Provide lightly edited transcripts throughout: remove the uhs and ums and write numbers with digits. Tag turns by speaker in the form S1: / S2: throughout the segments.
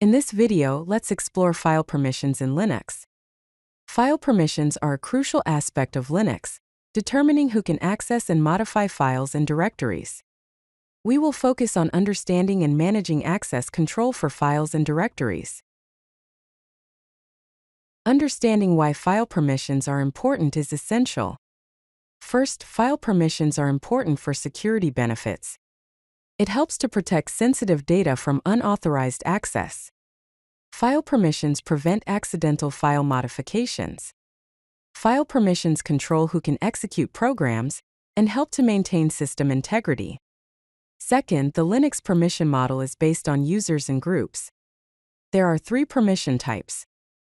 S1: In this video, let's explore file permissions in Linux. File permissions are a crucial aspect of Linux, determining who can access and modify files and directories. We will focus on understanding and managing access control for files and directories. Understanding why file permissions are important is essential. First, file permissions are important for security benefits. It helps to protect sensitive data from unauthorized access. File permissions prevent accidental file modifications. File permissions control who can execute programs and help to maintain system integrity. Second, the Linux permission model is based on users and groups. There are 3 permission types: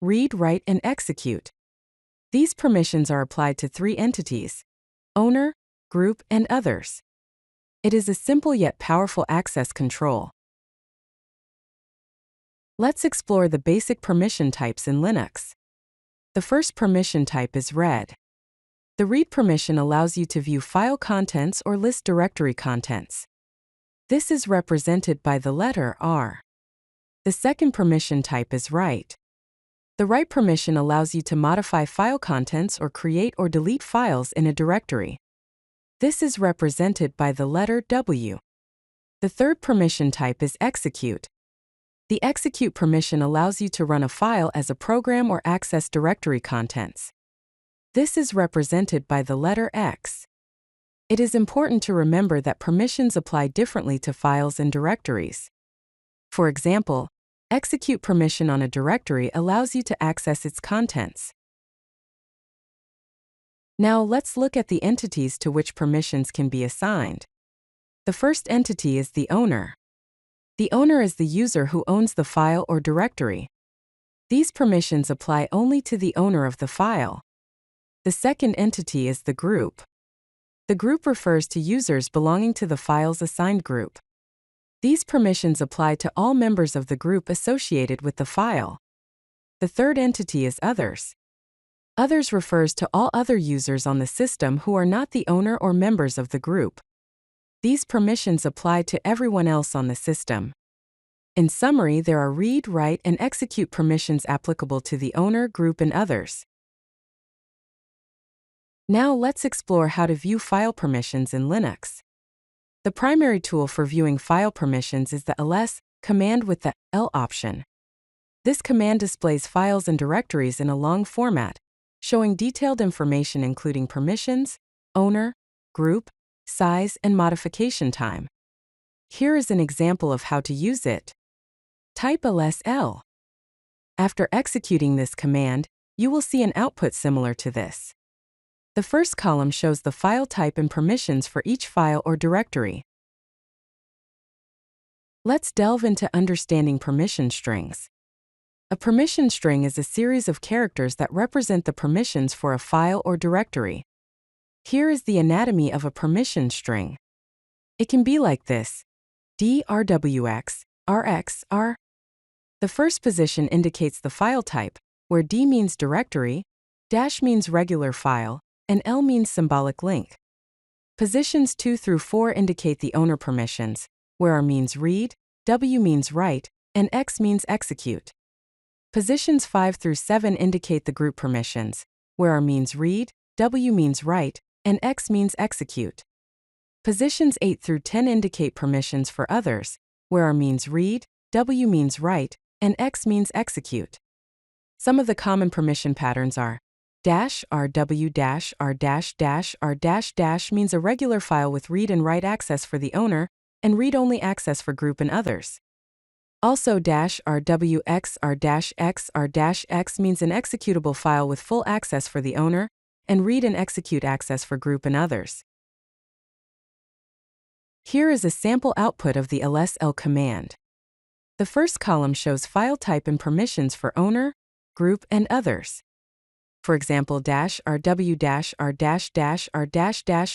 S1: read, write, and execute. These permissions are applied to 3 entities: owner, group, and others. It is a simple yet powerful access control. Let's explore the basic permission types in Linux. The first permission type is read. The read permission allows you to view file contents or list directory contents. This is represented by the letter R. The second permission type is write. The write permission allows you to modify file contents or create or delete files in a directory. This is represented by the letter W. The third permission type is execute. The execute permission allows you to run a file as a program or access directory contents. This is represented by the letter X. It is important to remember that permissions apply differently to files and directories. For example, execute permission on a directory allows you to access its contents. Now let's look at the entities to which permissions can be assigned. The first entity is the owner. The owner is the user who owns the file or directory. These permissions apply only to the owner of the file. The second entity is the group. The group refers to users belonging to the file's assigned group. These permissions apply to all members of the group associated with the file. The third entity is others. Others refers to all other users on the system who are not the owner or members of the group. These permissions apply to everyone else on the system. In summary, there are read, write, and execute permissions applicable to the owner, group, and others. Now let's explore how to view file permissions in Linux. The primary tool for viewing file permissions is the ls command with the L option. This command displays files and directories in a long format, showing detailed information including permissions, owner, group, size, and modification time. Here is an example of how to use it. Type ls-l. After executing this command, you will see an output similar to this. The first column shows the file type and permissions for each file or directory. Let's delve into understanding permission strings. A permission string is a series of characters that represent the permissions for a file or directory. Here is the anatomy of a permission string. It can be like this: drwxr-xr. The first position indicates the file type, where D means directory, dash means regular file, and L means symbolic link. Positions 2 through 4 indicate the owner permissions, where R means read, W means write, and X means execute. Positions 5 through 7 indicate the group permissions, where R means read, W means write, and X means execute. Positions 8 through 10 indicate permissions for others, where R means read, W means write, and X means execute. Some of the common permission patterns are -rw-r-r-r- means a regular file with read and write access for the owner, and read-only access for group and others. Also -rwxr-xr-x means an executable file with full access for the owner, and read and execute access for group and others. Here is a sample output of the ls-l command. The first column shows file type and permissions for owner, group, and others. For example, -rw-r-r-r-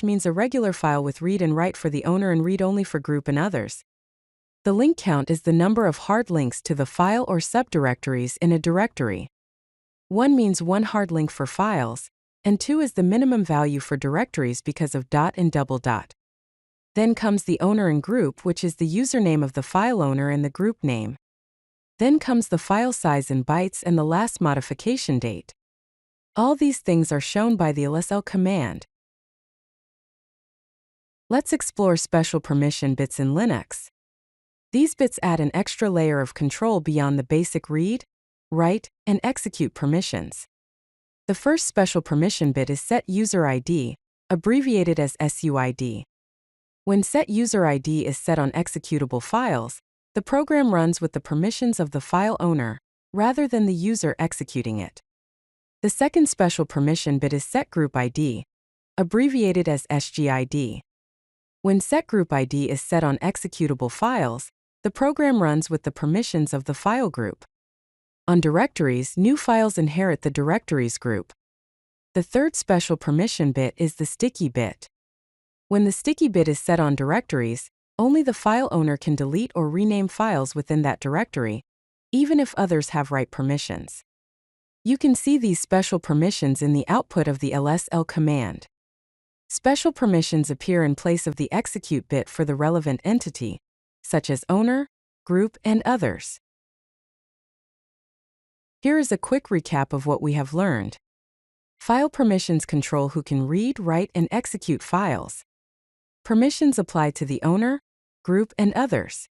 S1: means a regular file with read and write for the owner and read only for group and others. The link count is the number of hard links to the file or subdirectories in a directory. 1 means 1 hard link for files, and 2 is the minimum value for directories because of dot and double dot. Then comes the owner and group, which is the username of the file owner and the group name. Then comes the file size in bytes and the last modification date. All these things are shown by the lsl command. Let's explore special permission bits in Linux. These bits add an extra layer of control beyond the basic read, write, and execute permissions. The first special permission bit is SetUID, abbreviated as SUID. When SetUID is set on executable files, the program runs with the permissions of the file owner, rather than the user executing it. The second special permission bit is setGroupID, abbreviated as SGID. When setGroupID is set on executable files, the program runs with the permissions of the file group. On directories, new files inherit the directories group. The third special permission bit is the sticky bit. When the sticky bit is set on directories, only the file owner can delete or rename files within that directory, even if others have write permissions. You can see these special permissions in the output of the lsl command. Special permissions appear in place of the execute bit for the relevant entity, such as owner, group, and others. Here is a quick recap of what we have learned. File permissions control who can read, write, and execute files. Permissions apply to the owner, group, and others.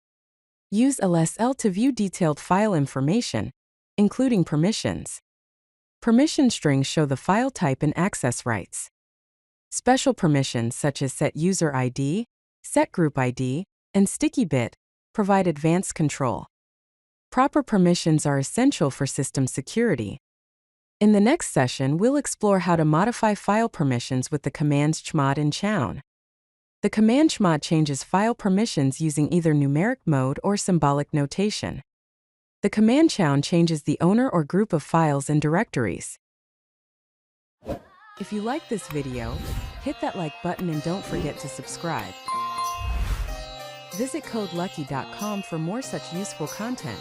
S1: Use lsl to view detailed file information, including permissions. Permission strings show the file type and access rights. Special permissions such as SetUID, setGroupID, and sticky bit provide advanced control. Proper permissions are essential for system security. In the next session, we'll explore how to modify file permissions with the commands chmod and chown. The command chmod changes file permissions using either numeric mode or symbolic notation. The command chown changes the owner or group of files and directories. If you like this video, hit that like button and don't forget to subscribe. Visit codelucky.com for more such useful content.